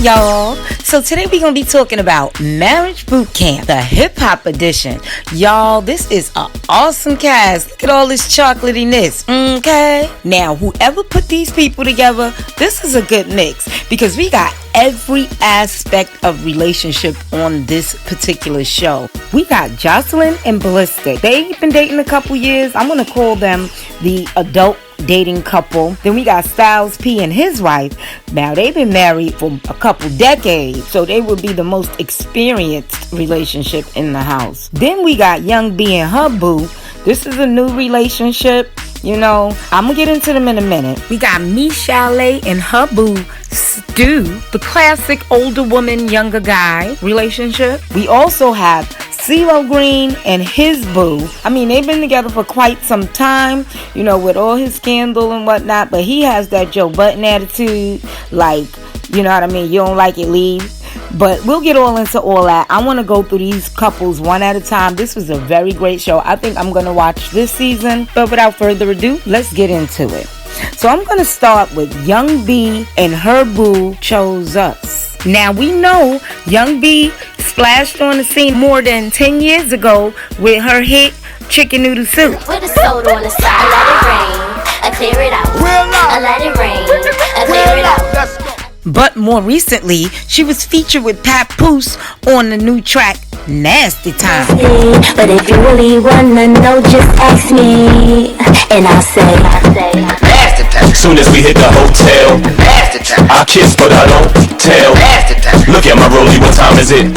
y'all. So today we're going to be talking about Marriage Boot Camp, the hip hop edition. Y'all, this is an awesome cast. Look at all this chocolatiness, okay? Now, whoever put these people together, this is a good mix because we got every aspect of relationship on this particular show. We got Joseline and Ballistic. They've been dating a couple years. I'm going to call them the adult dating couple. Then we got Styles P and his wife. Now they've been married for a couple decades, so they would be the most experienced relationship in the house. Then we got Young B and her boo. This is a new relationship. You know, I'm gonna get into them in a minute. We got Michel'le and her boo Stu, the classic older woman, younger guy relationship. We also have CeeLo Green and his boo. I mean, they've been together for quite some time, you know, with all his scandal and whatnot, but he has that Joe Button attitude, like, you know what I mean, you don't like it, leave. But we'll get all into all that. I want to go through these couples one at a time. This was a very great show. I think I'm going to watch this season. But without further ado, let's get into it. So I'm going to start with Young B and her boo Chose Us. Now we know Young B splashed on the scene more than 10 years ago with her hit Chicken Noodle Soup. With a soda on the side, I let it rain, I clear it out. I let it rain, I clear it out. But more recently, she was featured with Papoose on the new track Nasty Time. But if you really wanna know, just ask me, and I'll say Nasty Time. Soon as we hit the hotel, Nasty Time. I kiss but I don't tell. Nasty Time. Look at my rollie, what time is it?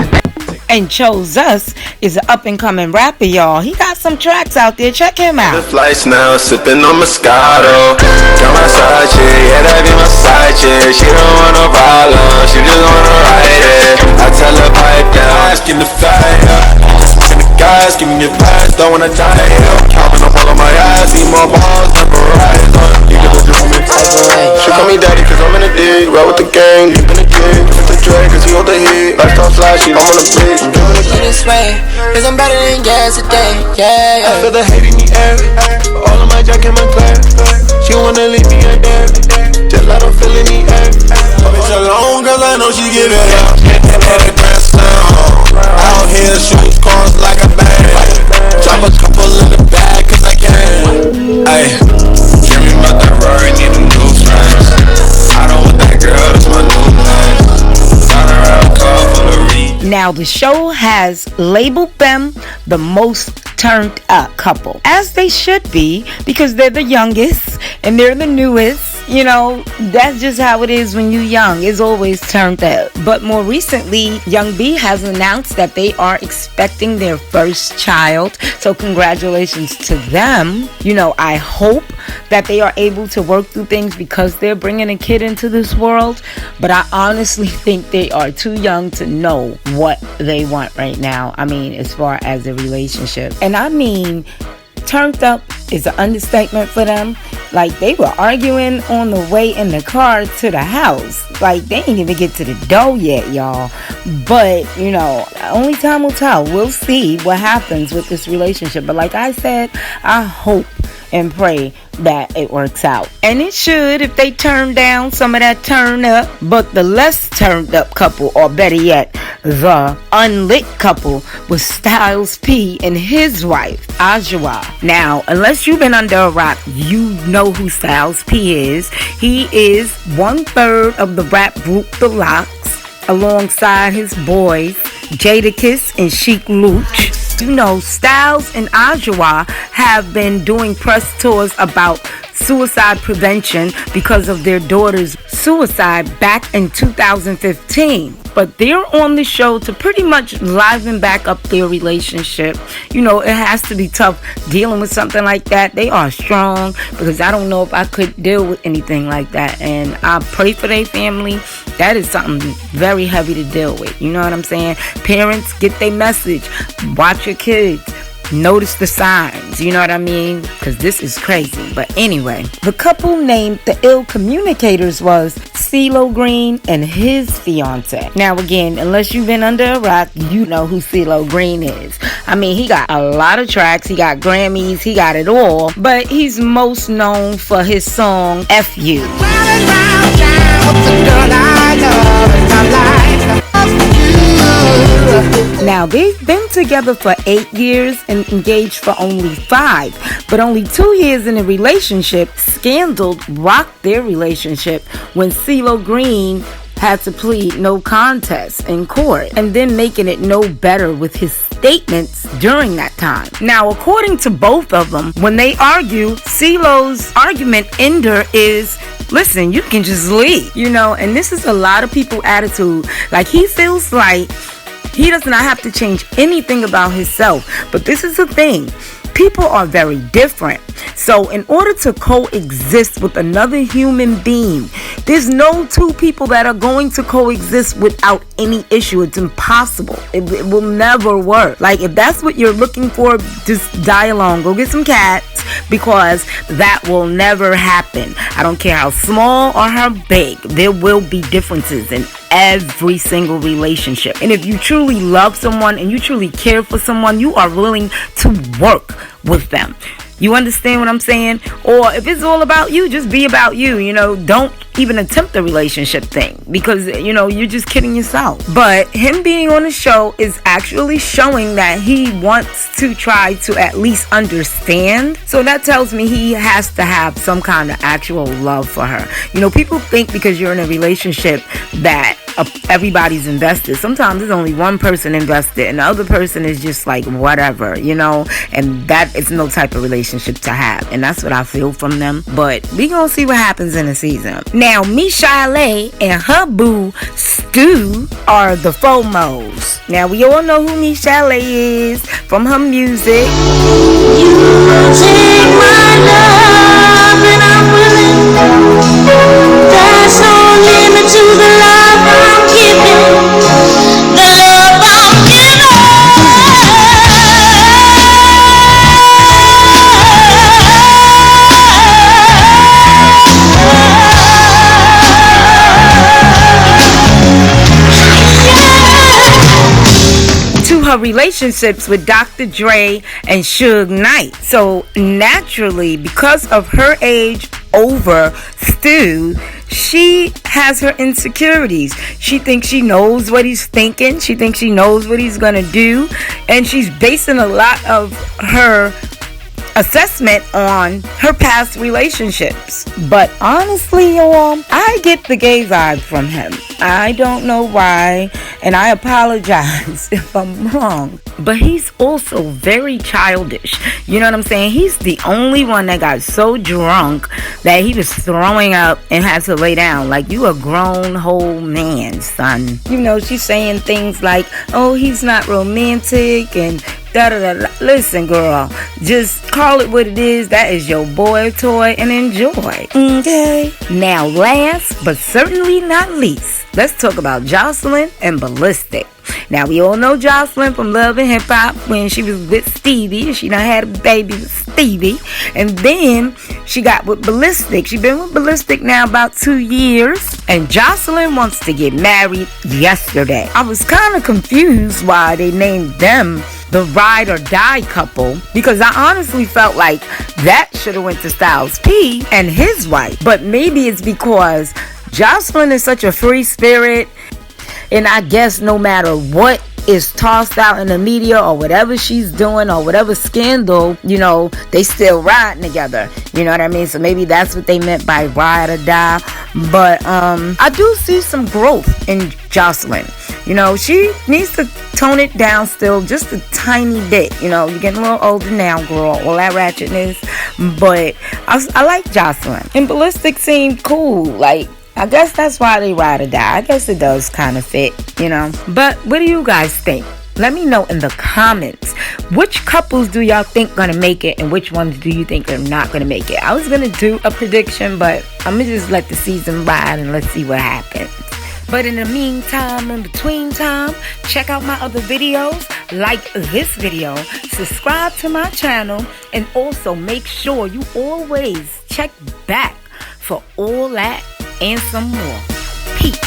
And Chose Us is an up-and-coming rapper, y'all. He got some tracks out there. Check him out. The flights now, sipping on Moscato. Got my side chick, yeah, that be my side chick. She don't want no problem, she just wanna ride it. I tell her pipe down, asking the fire. And the guys, give me your pass, don't wanna die. Counting up all of my eyes, need more balls, like Verizon. She call me daddy cause I'm in a dig. Ride with the gang, deep in the dig. With the drag cause he hold the heat. Lifestyle flashy, I'm on the bridge. I'm giving it this way, cause I'm better than yesterday. Yeah, I feel the hate in the air. All of my jack in my class. She wanna leave me in there. Just let her feel in the air. Bitch alone cause I know she give it up. At the grand sound. Out here shooting cars like a bag. Drop a couple in the bag cause I can. Ayy. About that Rory, need them new friends. I don't want that girl, that's my new man. Now the show has labeled them the most turned up couple, as they should be, because they're the youngest and they're the newest. You know, that's just how it is when you're young. It's always turned up. But more recently, Young B has announced that they are expecting their first child. So congratulations to them. You know, I hope that they are able to work through things because they're bringing a kid into this world. But I honestly think they are too young to know what they want right now. I mean, as far as a relationship. And I mean, turned up is an understatement for them. Like, they were arguing on the way in the car to the house. Like, they ain't even get to the door yet, y'all. But, you know, only time will tell. We'll see what happens with this relationship. But like I said, I hope and pray that it works out. And it should if they turn down some of that turn up. But the less turned up couple, or better yet, the unlit couple, was Styles P and his wife, Adjua. Now, unless you've been under a rock, you know who Styles P is. He is 1/3 of the rap group The Lox, alongside his boys, Jadakiss and Sheek Louch. You know, Styles and Adjua have been doing press tours about suicide prevention because of their daughter's suicide back in 2015. But they're on the show to pretty much liven back up their relationship. You know, it has to be tough dealing with something like that. They are strong, because I don't know if I could deal with anything like that. And I pray for their family. That is something very heavy to deal with. You know what I'm saying? Parents, get their message. Watch your kids. Notice the signs, you know what I mean? Because this is crazy. But anyway, the couple named the Ill Communicators was CeeLo Green and his fiance. Now again, unless you've been under a rock, you know who CeeLo Green is. I mean, he got a lot of tracks, he got Grammys, he got it all. But he's most known for his song F You. Girl, I Now, they've been together for 8 years and engaged for only 5, but only 2 years in a relationship, scandal rocked their relationship when CeeLo Green had to plead no contest in court, and then making it no better with his statements during that time. Now, according to both of them, when they argue, CeeLo's argument ender is, listen, you can just leave, and this is a lot of people's attitude. Like, he feels like he does not have to change anything about himself. But this is the thing. People are very different. So in order to coexist with another human being, there's no two people that are going to coexist without any issue. It's impossible. It will never work. Like, if that's what you're looking for, just die alone. Go get some cats, because that will never happen. I don't care how small or how big. There will be differences in every single relationship. And if you truly love someone and you truly care for someone, you are willing to work with them. You understand what I'm saying? Or if it's all about you, just be about you. Don't even attempt the relationship thing, because you're just kidding yourself. But him being on the show is actually showing that he wants to try to at least understand. So that tells me he has to have some kind of actual love for her. People think because you're in a relationship that everybody's invested. Sometimes there's only one person invested and the other person is just like whatever, and that is no type of relationship to have. And that's what I feel from them. But we gonna see what happens in the season. Now, Michel'le and her boo Stu are the FOMOs. Now, we all know who Michel'le is from her music. You take my love and I'm willing. There's no limit to the love I'm giving. The love I'm giving. To her relationships with Dr. Dre and Suge Knight. So naturally, because of her age over Stu, she has her insecurities. She thinks she knows what he's thinking. She thinks she knows what he's gonna do. And she's basing a lot of her assessment on her past relationships. But honestly, y'all, I get the gay vibe from him. I don't know why, and I apologize if I'm wrong. But he's also very childish. You know what I'm saying? He's the only one that got so drunk that he was throwing up and had to lay down. Like, you a grown whole man, son. She's saying things like, oh, he's not romantic and da-da-da. Listen, girl, just call it what it is. That is your boy toy, and enjoy. Okay. Now, last but certainly not least, let's talk about Joseline and Ballistic. Now, we all know Joseline from Love and Hip Hop when she was with Stevie. She done had a baby with Stevie. And then she got with Ballistic. She been with Ballistic now about 2 years. And Joseline wants to get married yesterday. I was kind of confused why they named them the ride or die couple, because I honestly felt like that should have went to Styles P and his wife. But maybe it's because Joseline is such a free spirit, and I guess no matter what is tossed out in the media or whatever she's doing or whatever scandal, they still riding together. You know what I mean? So maybe that's what they meant by ride or die. But I do see some growth in Joseline. She needs to tone it down still just a tiny bit. You're getting a little older now, girl, all that ratchetness. But I like Joseline. And Ballistic seemed cool. Like, I guess that's why they ride or die. I guess it does kind of fit, But what do you guys think? Let me know in the comments. Which couples do y'all think gonna make it, and which ones do you think are not gonna make it? I was gonna do a prediction, but I'm gonna just let the season ride and let's see what happens. But in the meantime, in between time, check out my other videos, like this video, subscribe to my channel, and also make sure you always check back for all that and some more. Peace.